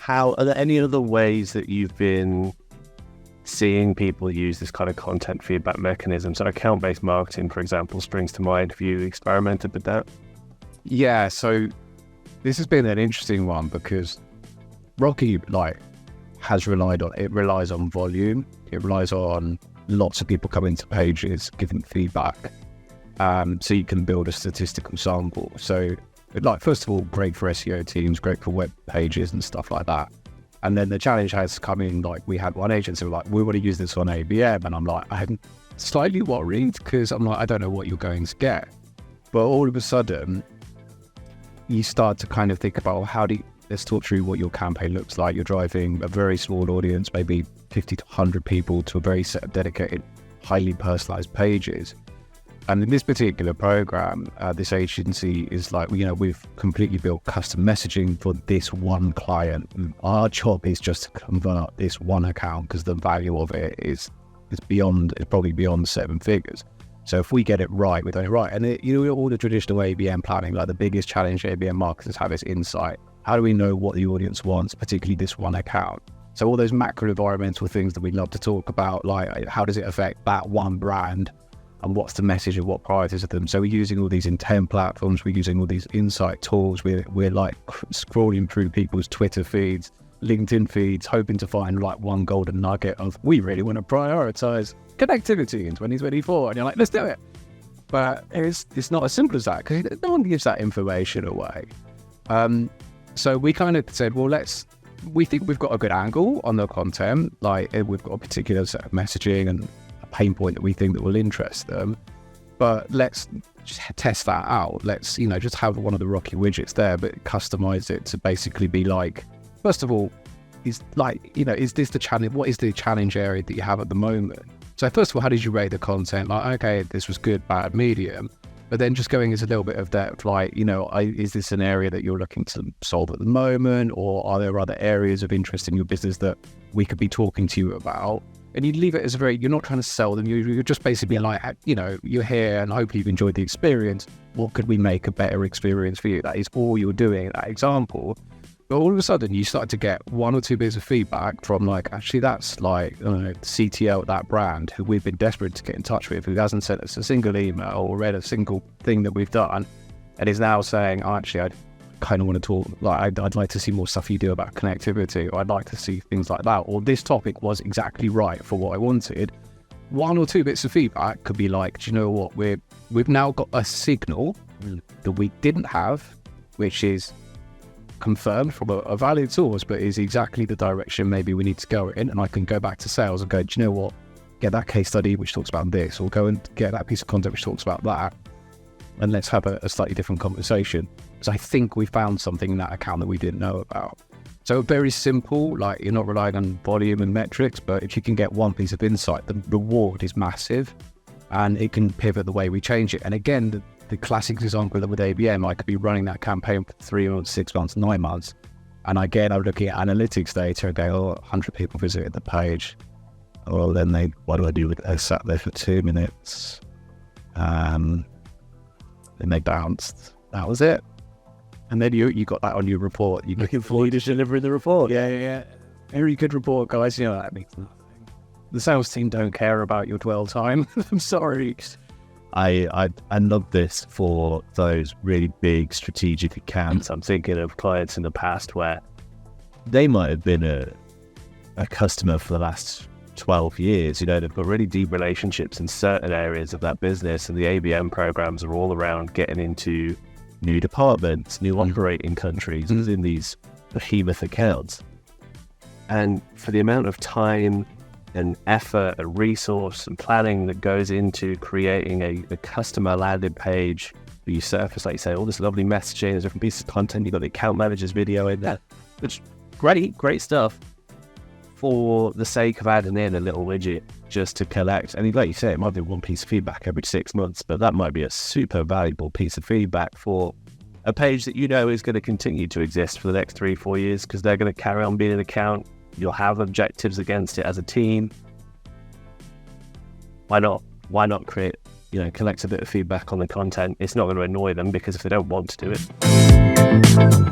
How are there any other ways that you've been seeing people use this kind of content feedback mechanism? So account-based marketing, for example, springs to mind. Have you experimented with that? Yeah, so this has been an interesting one because Rocky relies on volume. It relies on lots of people coming to pages, giving feedback. So you can build a statistical sample. So first of all, great for SEO teams, great for web pages and stuff like that. And then the challenge has come in, we had one agency we want to use this on ABM. And I'm I'm slightly worried because I don't know what you're going to get. But all of a sudden, you start to kind of think about let's talk through what your campaign looks like. You're driving a very small audience, maybe 50 to 100 people to a very set of dedicated, highly personalized pages. And in this particular program, this agency is we've completely built custom messaging for this one client. Our job is just to convert this one account because the value of it is probably beyond 7 figures. So if we get it right, we're doing it right. And all the traditional ABM planning, the biggest challenge ABM marketers have is insight. How do we know what the audience wants, particularly this one account? So all those macro environmental things that we love to talk about, how does it affect that one brand? And what's the message and what priorities of them? So we're using all these intent platforms, we're using all these insight tools, we're scrolling through people's Twitter feeds, LinkedIn feeds, hoping to find one golden nugget of, we really want to prioritize connectivity in 2024. And you're let's do it. But it's not as simple as that because no one gives that information away. So we kind of said, well, we think we've got a good angle on the content. We've got a particular set of messaging and pain point that we think that will interest them, but let's just test that out. Let's just have one of the Rocky widgets there, but customize it to basically be first of all, is this the challenge? What is the challenge area that you have at the moment? So first of all, how did you rate the content? Okay, this was good, bad, medium. But then just going into a little bit of depth, is this an area that you're looking to solve at the moment, or are there other areas of interest in your business that we could be talking to you about? And you leave it as you're not trying to sell them. You're just basically you're here and hopefully you've enjoyed the experience. What could we make a better experience for you? That is all you're doing in that example. But all of a sudden you start to get 1 or 2 bits of feedback from actually that's the CTO at that brand who we've been desperate to get in touch with, who hasn't sent us a single email or read a single thing that we've done and is now saying, actually, I kind of want to talk, I'd like to see more stuff you do about connectivity, or I'd like to see things like that, or this topic was exactly right for what I wanted. 1 or 2 bits of feedback could be do you know what, we've now got a signal that we didn't have, which is confirmed from a valid source, but is exactly the direction maybe we need to go in. And I can go back to sales and go, do you know what, get that case study which talks about this, or go and get that piece of content which talks about that, and let's have a slightly different conversation. Because I think we found something in that account that we didn't know about. So very simple, you're not relying on volume and metrics, but if you can get one piece of insight, the reward is massive and it can pivot the way we change it. And again, the classic example with ABM, I could be running that campaign for 3 months, 6 months, 9 months. And again, I'm looking at analytics data and go, 100 people visited the page. Well, then what do I do with it? I sat there for 2 minutes. Then they bounced. That was it. And then you got that on your report. You're looking forward to delivering the report. Yeah. Very good report, guys. That means nothing. The sales team don't care about your dwell time. I'm sorry. I love this for those really big strategic accounts. I'm thinking of clients in the past where they might have been a customer for the last 12 years. They've got really deep relationships in certain areas of that business, and the ABM programs are all around getting into new departments, new operating countries in these behemoth accounts. And for the amount of time and effort and resource and planning that goes into creating a customer landing page where you surface, like you say, all this lovely messaging, there's different pieces of content, you've got the account manager's video in there. It's great stuff for the sake of adding in a little widget just to collect. And like you say, it might be one piece of feedback every 6 months, but that might be a super valuable piece of feedback for a page that is going to continue to exist for the next 3-4 years because they're going to carry on being an account. You'll have objectives against it as a team. Why not? Why not create, collect a bit of feedback on the content? It's not going to annoy them because if they don't want to do it.